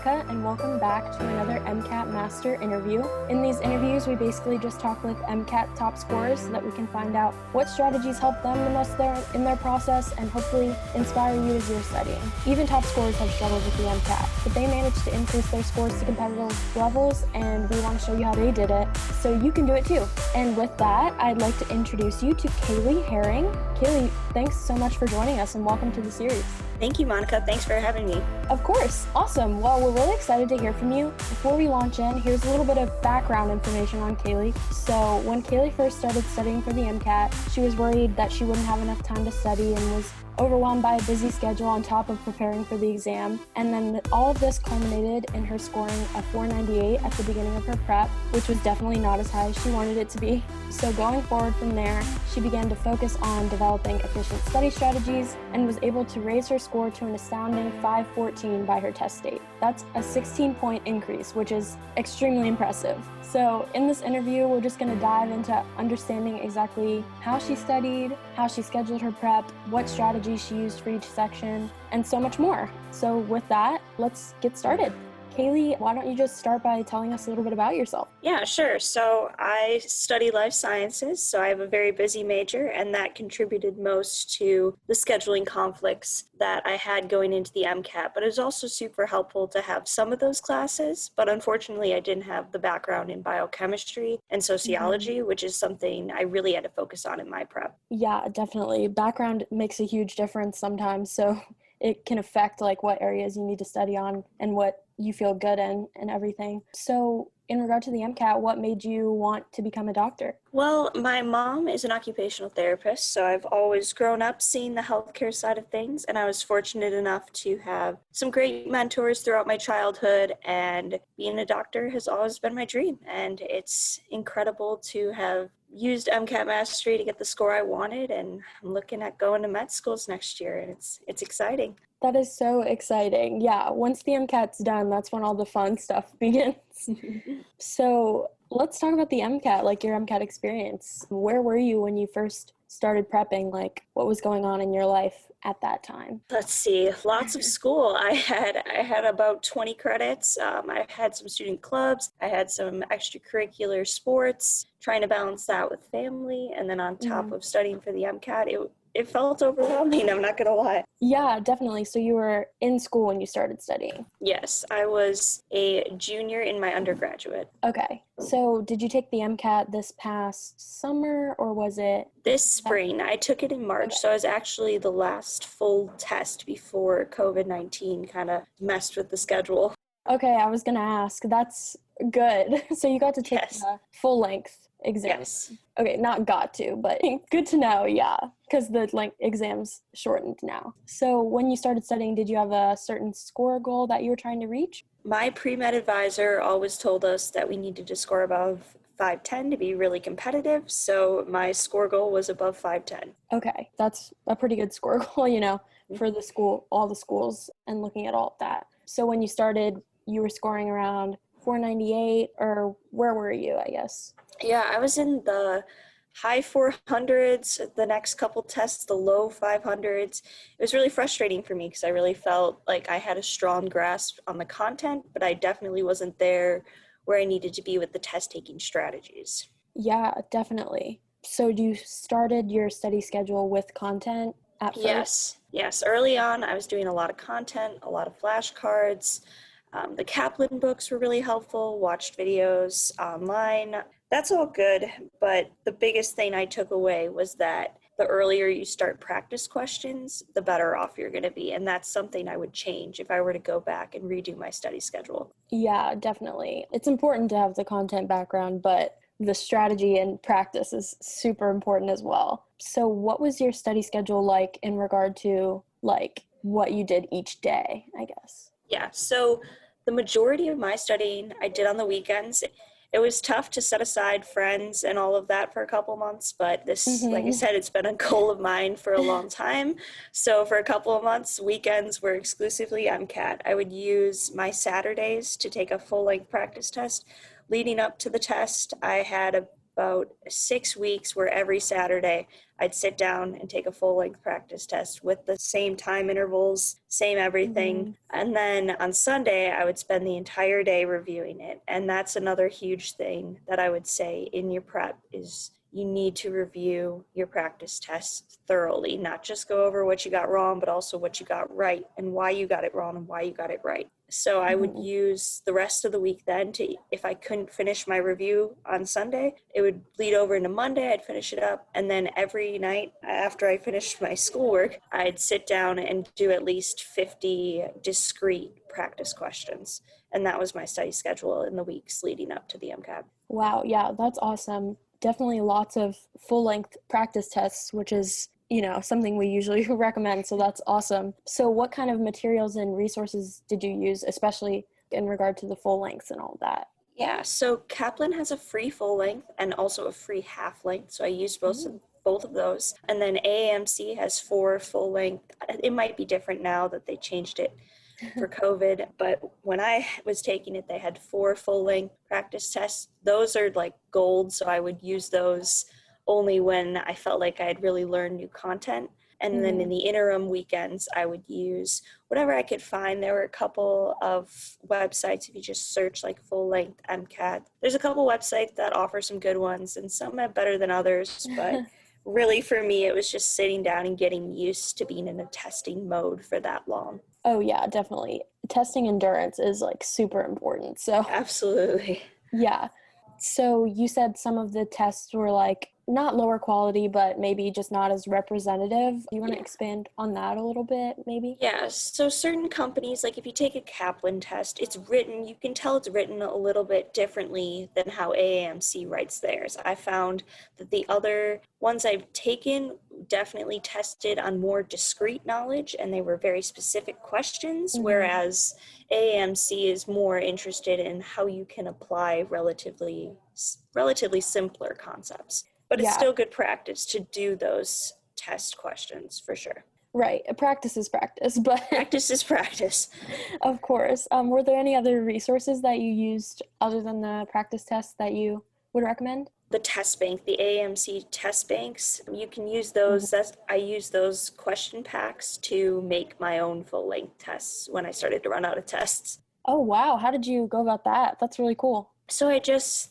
Monica, and welcome back to another MCAT Master interview. In these interviews, we basically just talk with MCAT top scorers so that we can find out what strategies help them the most in their process and hopefully inspire you as you're studying. Even top scorers have struggled with the MCAT, but they managed to increase their scores to competitive levels, and we want to show you how they did it so you can do it too. And with that, I'd like to introduce you to Kalei Hering. Kaylee, thanks so much for joining us and welcome to the series. Thank you, Monica. Thanks for having me. Of course. Awesome. Well, we're really excited to hear from you. Before we launch in, here's a little bit of background information on Kaylee. So when Kaylee first started studying for the MCAT, she was worried that she wouldn't have enough time to study and was overwhelmed by a busy schedule on top of preparing for the exam. And then all of this culminated in her scoring a 498 at the beginning of her prep, which was definitely not as high as she wanted it to be. So going forward from there, she began to focus on developing efficient study strategies and was able to raise her score to an astounding 514 by her test date. That's a 16-point increase, which is extremely impressive. So in this interview, we're just going to dive into understanding exactly how she studied, how she scheduled her prep, what strategies she used for each section, and so much more. So with that, let's get started. Kaylee, why don't you just start by telling us a little bit about yourself? Yeah, sure. So I study life sciences, so I have a very busy major, and that contributed most to the scheduling conflicts that I had going into the MCAT. But it was also super helpful to have some of those classes, but unfortunately I didn't have the background in biochemistry and sociology, which is something I really had to focus on in my prep. Yeah, definitely. Background makes a huge difference sometimes, so it can affect like what areas you need to study on and what you feel good in and everything. So in regard to the MCAT, what made you want to become a doctor? Well, my mom is an occupational therapist, so I've always grown up seeing the healthcare side of things, and I was fortunate enough to have some great mentors throughout my childhood, and being a doctor has always been my dream, and it's incredible to have used MCAT Mastery to get the score I wanted, and I'm looking at going to med schools next year, and it's exciting. That is so exciting. Yeah, once the MCAT's done, that's when all the fun stuff begins. So let's talk about the MCAT, like your MCAT experience. Where were you when you first started prepping? Like, what was going on in your life at that time? Let's see, lots of school. I had about 20 credits. I had some student clubs. I had some extracurricular sports, trying to balance that with family. And then on top of studying for the MCAT, it felt overwhelming, I'm not going to lie. Yeah, definitely. So you were in school when you started studying? Yes, I was a junior in my undergraduate. Okay. So did you take the MCAT this past summer or was it? This spring. I took it in March, so it was actually the last full test before COVID-19 kind of messed with the schedule. Okay, I was going to ask. That's good. So you got to take the full-length exam. Yes. Okay, not got to, but good to know, yeah, because the exams shortened now. So when you started studying, did you have a certain score goal that you were trying to reach? My pre-med advisor always told us that we needed to score above 510 to be really competitive, so my score goal was above 510. Okay, that's a pretty good score goal, for the school, all the schools, and looking at all of that. So when you started, you were scoring around 498, or where were you, I guess? Yeah, I was in the high 400s, the next couple tests, the low 500s. It was really frustrating for me because I really felt like I had a strong grasp on the content, but I definitely wasn't there where I needed to be with the test-taking strategies. Yeah, definitely. So you started your study schedule with content at first? Yes. Early on, I was doing a lot of content, a lot of flashcards. The Kaplan books were really helpful, watched videos online. That's all good, but the biggest thing I took away was that the earlier you start practice questions, the better off you're going to be. And that's something I would change if I were to go back and redo my study schedule. Yeah, definitely. It's important to have the content background, but the strategy and practice is super important as well. So what was your study schedule like in regard to what you did each day, I guess? Yeah, so the majority of my studying I did on the weekends. It was tough to set aside friends and all of that for a couple months, but this, like I said, it's been a goal of mine for a long time. So for a couple of months, weekends were exclusively MCAT. I would use my Saturdays to take a full-length practice test. Leading up to the test, I had about 6 weeks where every Saturday I'd sit down and take a full-length practice test with the same time intervals, same everything. And then on Sunday, I would spend the entire day reviewing it. And that's another huge thing that I would say in your prep is you need to review your practice tests thoroughly, not just go over what you got wrong, but also what you got right and why you got it wrong and why you got it right. So I would use the rest of the week then to, if I couldn't finish my review on Sunday, it would bleed over into Monday, I'd finish it up. And then every night after I finished my schoolwork, I'd sit down and do at least 50 discrete practice questions. And that was my study schedule in the weeks leading up to the MCAT. Wow, yeah, that's awesome. Definitely lots of full-length practice tests, which is, something we usually recommend, so that's awesome. So what kind of materials and resources did you use, especially in regard to the full lengths and all that? Yeah, so Kaplan has a free full length and also a free half length, so I used both of those. And then AAMC has 4 full length. It might be different now that they changed it for COVID, but when I was taking it, they had 4 full-length practice tests. Those are like gold, so I would use those only when I felt like I had really learned new content. And then in the interim weekends, I would use whatever I could find. There were a couple of websites, if you just search like full-length MCAT. There's a couple websites that offer some good ones, and some are better than others, but really for me, it was just sitting down and getting used to being in a testing mode for that long. Oh yeah, definitely. Testing endurance is like super important. So Absolutely. yeah. So you said some of the tests were like not lower quality, but maybe just not as representative. You want to expand on that a little bit, maybe? Yeah, so certain companies, like if you take a Kaplan test, it's written, you can tell it's written a little bit differently than how AAMC writes theirs. I found that the other ones I've taken definitely tested on more discrete knowledge, and they were very specific questions, whereas AAMC is more interested in how you can apply relatively simpler concepts. But it's still good practice to do those test questions for sure. Right. Practice is practice, but Practice is practice. Of course. Were there any other resources that you used other than the practice tests that you would recommend? The test bank, the AMC test banks, you can use those. I use those question packs to make my own full-length tests when I started to run out of tests. Oh, wow. How did you go about that? That's really cool. So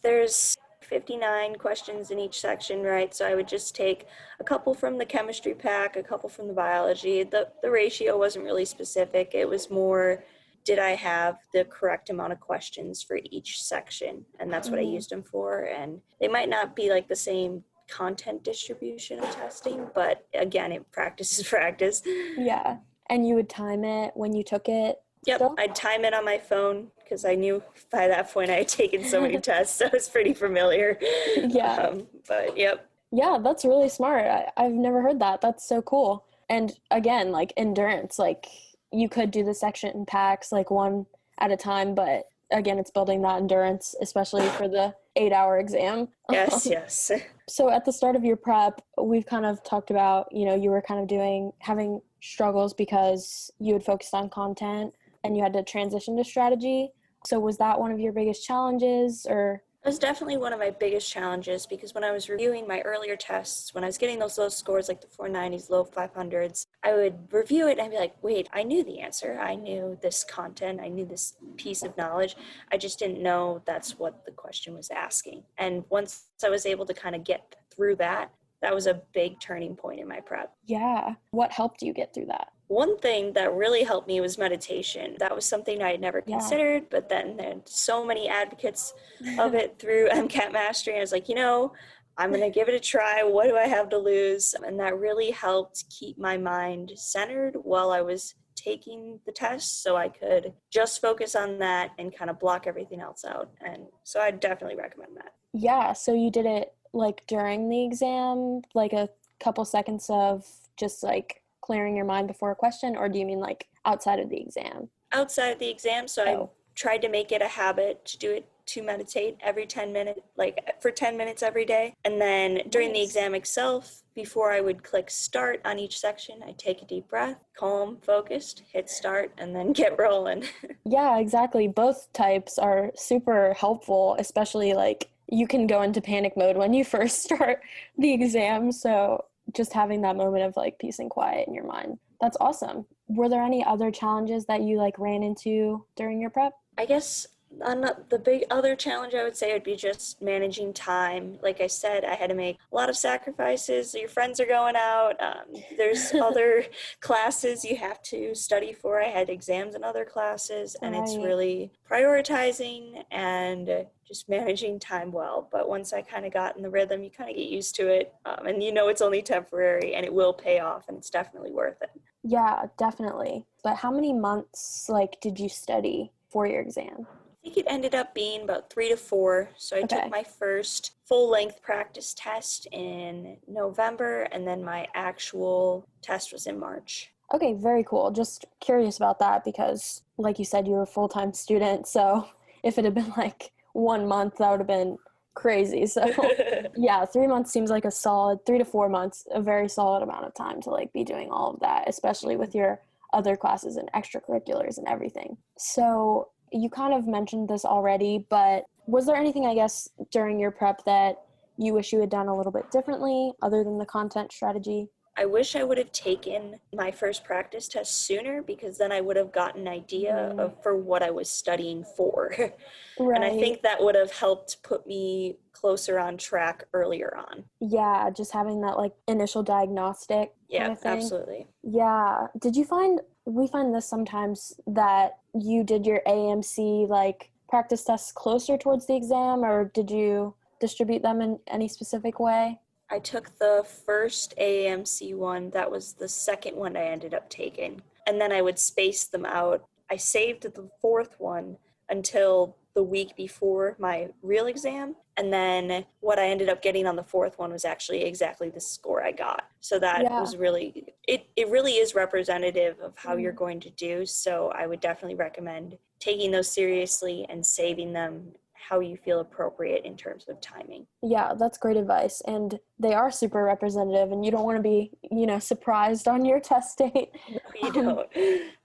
there's 59 questions in each section, right? So I would just take a couple from the chemistry pack, a couple from the biology. The ratio wasn't really specific. It was more, did I have the correct amount of questions for each section? And that's what I used them for. And they might not be like the same content distribution of testing, but again, practice is practice. Yeah. And you would time it when you took it? Yep, still? I'd time it on my phone because I knew by that point I had taken so many tests, so I was pretty familiar. Yeah. But yep. Yeah, that's really smart. I've never heard that. That's so cool. And again, like endurance, like you could do the section packs like one at a time, but again, it's building that endurance, especially for the 8-hour exam. Yes. So at the start of your prep, we've kind of talked about, you were kind of having struggles because you had focused on content and you had to transition to strategy. So was that one of your biggest challenges, or? It was definitely one of my biggest challenges because when I was reviewing my earlier tests, when I was getting those low scores like the 490s, low 500s, I would review it and I'd be like, wait, I knew the answer. I knew this content. I knew this piece of knowledge. I just didn't know that's what the question was asking. And once I was able to kind of get through that, that was a big turning point in my prep. Yeah. What helped you get through that? One thing that really helped me was meditation. That was something I had never considered, but then there are so many advocates of it through MCAT Mastery. I was like, I'm going to give it a try. What do I have to lose? And that really helped keep my mind centered while I was taking the test, so I could just focus on that and kind of block everything else out. And so I definitely recommend that. Yeah. So you did it like during the exam, like a couple seconds of just like clearing your mind before a question, or do you mean like outside of the exam? Outside of the exam. So I tried to make it a habit to do it, to meditate every 10 minutes, like for 10 minutes every day. And then during the exam itself, before I would click start on each section, I take a deep breath, calm, focused, hit start, and then get rolling. Yeah, exactly. Both types are super helpful, especially like you can go into panic mode when you first start the exam. So just having that moment of like peace and quiet in your mind. That's awesome. Were there any other challenges that you like ran into during your prep? I guess the big other challenge I would say would be just managing time. Like I said, I had to make a lot of sacrifices. Your friends are going out. There's other classes you have to study for. I had exams in other classes, and it's Right. really prioritizing and just managing time well. But once I kind of got in the rhythm, you kind of get used to it, and you know it's only temporary, and it will pay off, and it's definitely worth it. Yeah, definitely. But how many months like did you study for your exam? I think it ended up being about 3 to 4. So I took Okay. my first full-length practice test in November, and then my actual test was in March. Okay, very cool. Just curious about that because, like you said, you were a full-time student. So if it had been like 1 month, that would have been crazy. So yeah, 3 months seems like a solid 3 to 4 months, a very solid amount of time to like be doing all of that, especially with your other classes and extracurriculars and everything. So you kind of mentioned this already, but was there anything, I guess, during your prep that you wish you had done a little bit differently other than the content strategy? I wish I would have taken my first practice test sooner, because then I would have gotten an idea Mhm. of for what I was studying for. And I Right. think that would have helped put me closer on track earlier on. Yeah, just having that like initial diagnostic kind Yeah, of thing. absolutely. Yeah. Did you find we find this sometimes that you did your AMC like practice tests closer towards the exam, or did you distribute them in any specific way? I took the first AAMC one. That was the second one I ended up taking. And then I would space them out. I saved the fourth one until the week before my real exam. And then what I ended up getting on the fourth one was actually exactly the score I got. So that Yeah. was really, it really is representative of how you're Mhm. going to do. So I would definitely recommend taking those seriously and saving them how you feel appropriate in terms of timing. Yeah, that's great advice. And they are super representative, and you don't want to be, surprised on your test date. No, you Um, don't.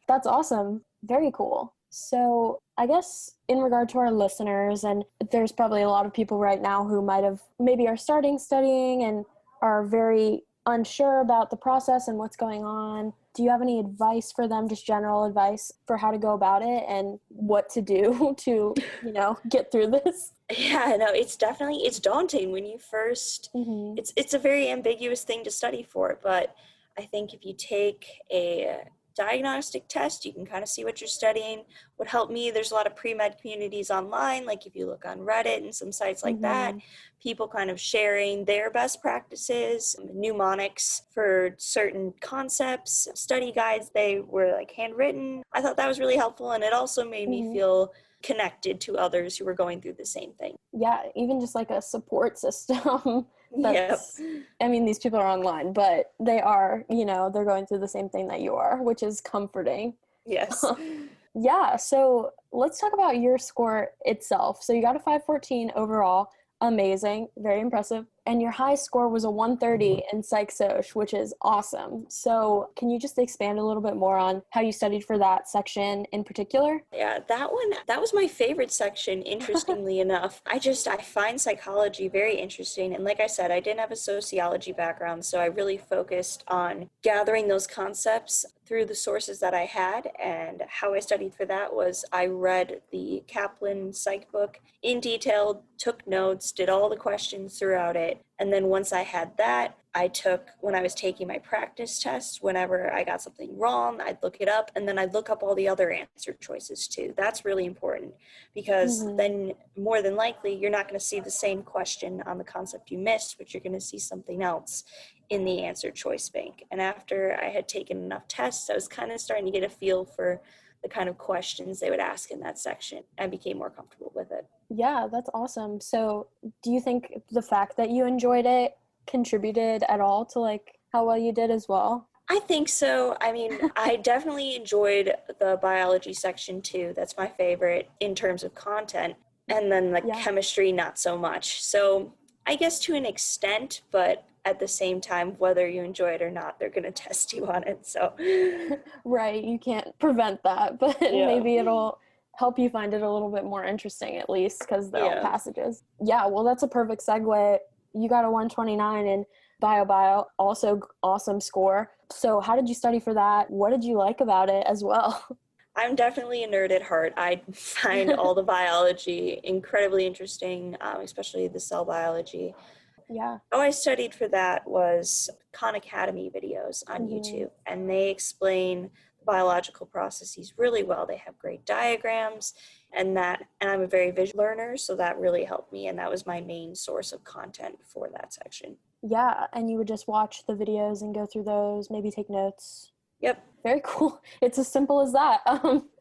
that's awesome. Very cool. So, I guess in regard to our listeners, and there's probably a lot of people right now who might have maybe are starting studying and are very unsure about the process and what's going on. Do you have any advice for them, just general advice for how to go about it and what to do to, get through this? Yeah, no, it's daunting when you first, Hmm. it's a very ambiguous thing to study for, but I think if you take a diagnostic test, you can kind of see what you're studying. What helped me, there's a lot of pre-med communities online, like if you look on Reddit and some sites like that, Hmm. people kind of sharing their best practices, mnemonics for certain concepts, study guides, they were like handwritten. I thought that was really helpful, and it also made me Hmm. feel connected to others who were going through the same thing. Yeah, even just like a support system Yep. that's, I mean, these people are online, but they are, they're going through the same thing that you are, which is comforting. Yes. Yeah, so let's talk about your score itself. So you got a 514 overall. Amazing, very impressive. And your high score was a 130 in Psych Soc, which is awesome. So can you just expand a little bit more on how you studied for that section in particular? Yeah, that one, that was my favorite section, interestingly enough. I find psychology very interesting. And like I said, I didn't have a sociology background, so I really focused on gathering those concepts through the sources that I had. And how I studied for that was I read the Kaplan psych book in detail, took notes, did all the questions throughout it. And then once I had that, I took, when I was taking my practice test, whenever I got something wrong, I'd look it up, and then I'd look up all the other answer choices too. That's really important, because Hmm. then more than likely you're not going to see the same question on the concept you missed, but you're going to see something else in the answer choice bank. And after I had taken enough tests, I was kind of starting to get a feel for the kind of questions they would ask in that section. I became more comfortable with it. Yeah, that's awesome. So, do you think the fact that you enjoyed it contributed at all to like how well you did as well? I think so. I mean, I definitely enjoyed the biology section too. That's my favorite in terms of content. And then the Yeah. chemistry, not so much. So I guess to an extent, but at the same time, whether you enjoy it or not, they're going to test you on it. So, Right, you can't prevent that, but yeah. maybe it'll help you find it a little bit more interesting, at least, because they're all Yeah. passages. Yeah, well, that's a perfect segue. You got a 129 in bio, also awesome score. So how did you study for that? What did you like about it as well? I'm definitely a nerd at heart. I find all the biology incredibly interesting, especially the cell biology. Yeah. How I studied for that was Khan Academy videos on Mm-hmm. YouTube, and they explain the biological processes really well. They have great diagrams, and I'm a very visual learner, so that really helped me, and that was my main source of content for that section. Yeah, and you would just watch the videos and go through those, maybe take notes. Yep. Very cool. It's as simple as that.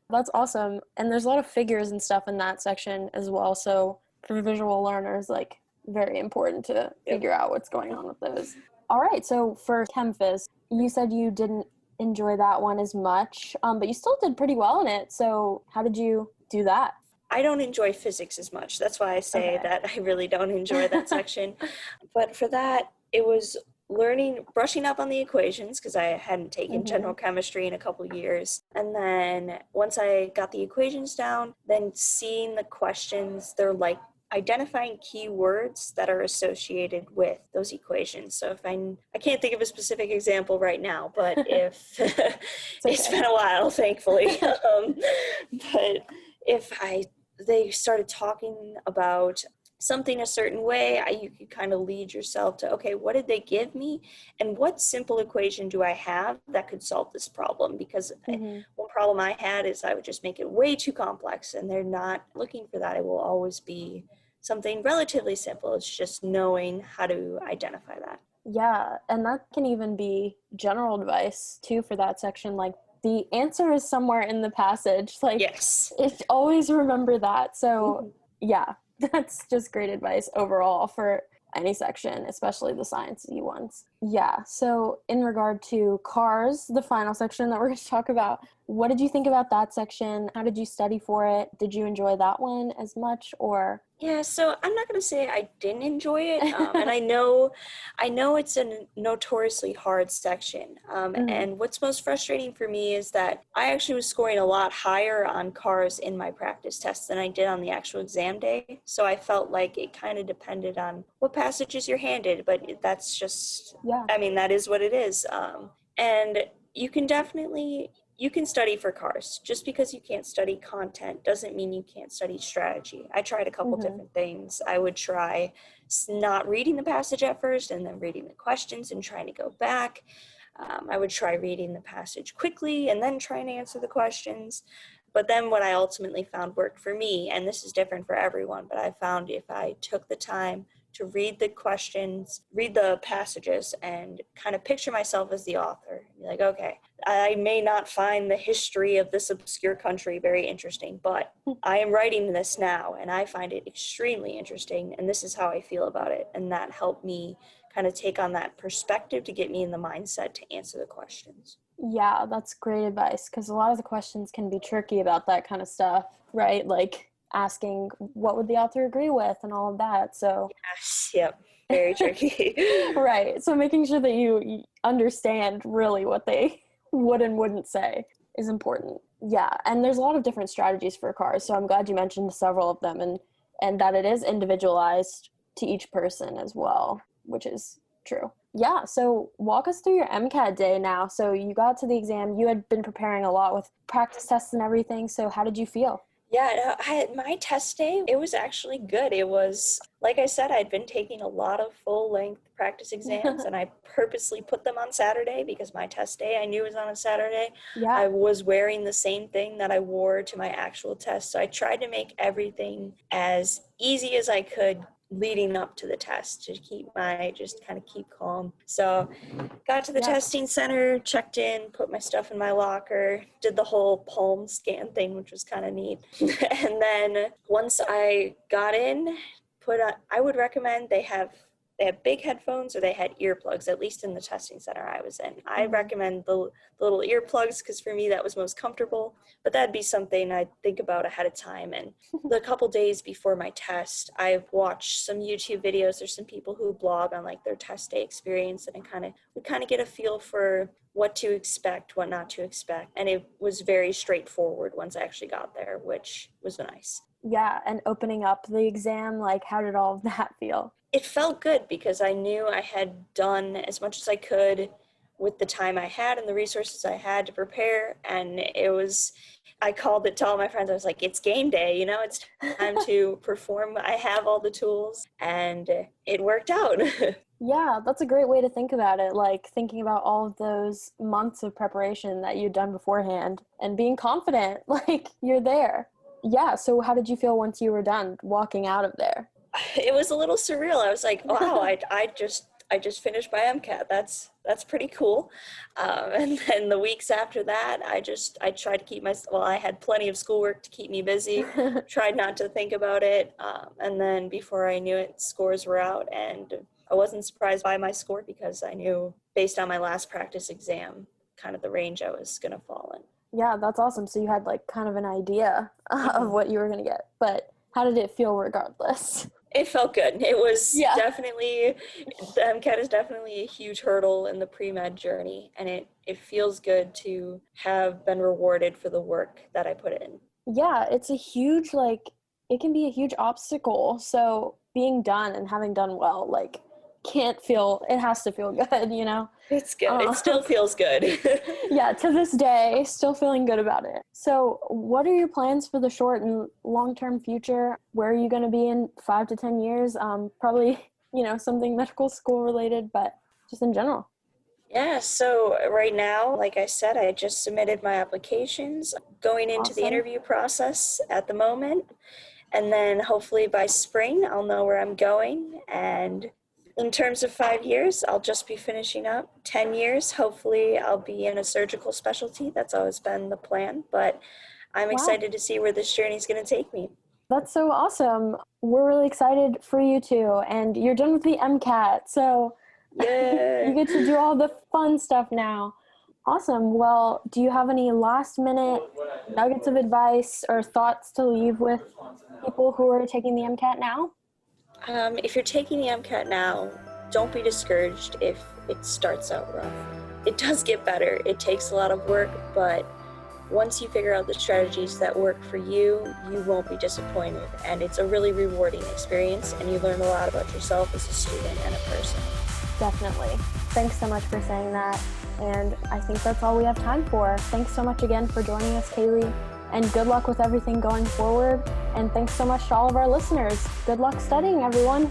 That's awesome. And there's a lot of figures and stuff in that section as well. So for visual learners, like very important to Yep. figure out what's going on with those. All right. So for ChemPhys, you said you didn't enjoy that one as much, but you still did pretty well in it. So how did you do that? I don't enjoy physics as much. That's why I say Okay. that I really don't enjoy that section. But for that, it was brushing up on the equations because I hadn't taken Mm-hmm. general chemistry in a couple years. And then once I got the equations down, then seeing the questions, they're like identifying keywords that are associated with those equations. So if I can't think of a specific example right now, but if it's Okay. been a while, thankfully. But if they started talking about something a certain way, you could kind of lead yourself to, okay, what did they give me? And what simple equation do I have that could solve this problem? Because Mm-hmm. one problem I had is I would just make it way too complex, and they're not looking for that. It will always be something relatively simple. It's just knowing how to identify that. Yeah, and that can even be general advice too for that section. Like the answer is somewhere in the passage. Like Yes. always remember that. So Mhm. yeah, that's just great advice overall for any section, especially the sciencey ones. Yeah. So in regard to cars, the final section that we're going to talk about, what did you think about that section? How did you study for it? Did you enjoy that one as much or? Yeah, so I'm not going to say I didn't enjoy it, and I know it's a notoriously hard section. Mhm. And what's most frustrating for me is that I actually was scoring a lot higher on cars in my practice tests than I did on the actual exam day. So I felt like it kind of depended on what passages you're handed, but that's just, Yeah. I mean, that is what it is. And you can definitely you can study for cars. Just because you can't study content doesn't mean you can't study strategy. I tried a couple Mhm. different things. I would try not reading the passage at first and then reading the questions and trying to go back. I would try reading the passage quickly and then trying to answer the questions. But then what I ultimately found worked for me, and this is different for everyone, but I found if I took the time to read the questions, read the passages, and kind of picture myself as the author. Be like, okay, I may not find the history of this obscure country very interesting, but I am writing this now, and I find it extremely interesting, and this is how I feel about it. And that helped me kind of take on that perspective to get me in the mindset to answer the questions. Yeah, that's great advice because a lot of the questions can be tricky about that kind of stuff, right? Like asking what would the author agree with and all of that. So, Yes, yep, very tricky. right. So making sure that you understand really what they would and wouldn't say is important. Yeah, and there's a lot of different strategies for cars. So I'm glad you mentioned several of them and that it is individualized to each person as well, which is true. Yeah, so walk us through your MCAT day now. So you got to the exam, you had been preparing a lot with practice tests and everything. So how did you feel? Yeah, my test day, it was actually good. It was, like I said, I'd been taking a lot of full-length practice exams, and I purposely put them on Saturday because my test day I knew was on a Saturday. Yeah. I was wearing the same thing that I wore to my actual test, so I tried to make everything as easy as I could leading up to the test to just kind of keep calm. So got to the Yeah. testing center, checked in, put my stuff in my locker, did the whole palm scan thing, which was kind of neat. And then once I got in, I would recommend they have they had big headphones or they had earplugs, at least in the testing center I was in. I recommend the little earplugs because for me that was most comfortable, but that'd be something I'd think about ahead of time. And the couple days before my test, I've watched some YouTube videos. There's some people who blog on like their test day experience, and we kind of get a feel for what to expect, what not to expect. And it was very straightforward once I actually got there, which was nice. Yeah, and opening up the exam, like how did all of that feel? It felt good because I knew I had done as much as I could with the time I had and the resources I had to prepare. And I called it to all my friends. I was like, it's game day, it's time to perform. I have all the tools, and it worked out. Yeah, that's a great way to think about it, like thinking about all of those months of preparation that you'd done beforehand and being confident, like you're there. Yeah, so how did you feel once you were done walking out of there? It was a little surreal. I was like, wow, I just finished my MCAT. That's pretty cool. And then the weeks after that, I tried to keep I had plenty of schoolwork to keep me busy, tried not to think about it. And then before I knew it, scores were out, and I wasn't surprised by my score because I knew based on my last practice exam, kind of the range I was going to fall in. Yeah, that's awesome. So you had like kind of an idea of what you were going to get, but how did it feel regardless? It felt good. It was definitely, the MCAT is definitely a huge hurdle in the pre-med journey, and it feels good to have been rewarded for the work that I put in. Yeah, it's a huge, it can be a huge obstacle. So being done and having done well, it has to feel good, It's good. It still feels good. Yeah, to this day, still feeling good about it. So what are your plans for the short and long-term future? Where are you going to be in 5 to 10 years? Probably, something medical school related, but just in general. Yeah, so right now, like I said, I just submitted my applications, going into the interview process at the moment. And then hopefully by spring, I'll know where I'm going. And in terms of 5 years, I'll just be finishing up. 10 years, hopefully I'll be in a surgical specialty. That's always been the plan, but I'm excited to see where this journey is going to take me. That's so awesome. We're really excited for you too. And you're done with the MCAT, so you get to do all the fun stuff now. Awesome. Well, do you have any last minute nuggets of advice or thoughts to leave with people who are taking the MCAT now? If you're taking the MCAT now, don't be discouraged if it starts out rough. It does get better. It takes a lot of work, but once you figure out the strategies that work for you, you won't be disappointed. And it's a really rewarding experience, and you learn a lot about yourself as a student and a person. Definitely. Thanks so much for saying that. And I think that's all we have time for. Thanks so much again for joining us, Kaylee. And good luck with everything going forward. And thanks so much to all of our listeners. Good luck studying, everyone.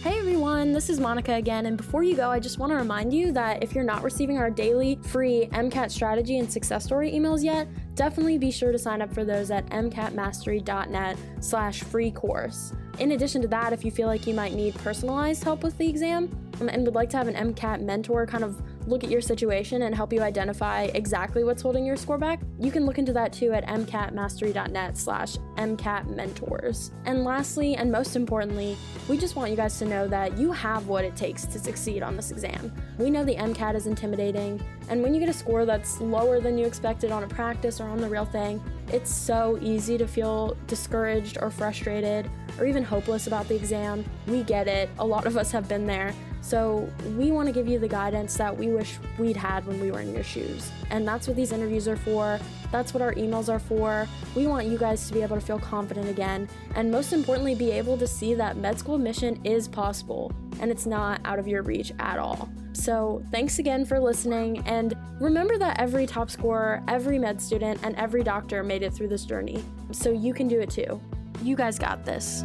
Hey everyone, this is Monica again, and before you go, I just want to remind you that if you're not receiving our daily free MCAT strategy and success story emails yet, definitely be sure to sign up for those at mcatmastery.net/free course. In addition to that, if you feel like you might need personalized help with the exam and would like to have an MCAT mentor kind of look at your situation and help you identify exactly what's holding your score back, you can look into that too at mcatmastery.net/mcatmentors. And lastly, and most importantly, we just want you guys to know that you have what it takes to succeed on this exam. We know the MCAT is intimidating, and when you get a score that's lower than you expected on a practice or on the real thing, it's so easy to feel discouraged or frustrated or even hopeless about the exam. We get it. A lot of us have been there. So we want to give you the guidance that we wish we'd had when we were in your shoes. And that's what these interviews are for. That's what our emails are for. We want you guys to be able to feel confident again. And most importantly, be able to see that med school admission is possible and it's not out of your reach at all. So thanks again for listening. And remember that every top scorer, every med student, and every doctor made it through this journey. So you can do it too. You guys got this.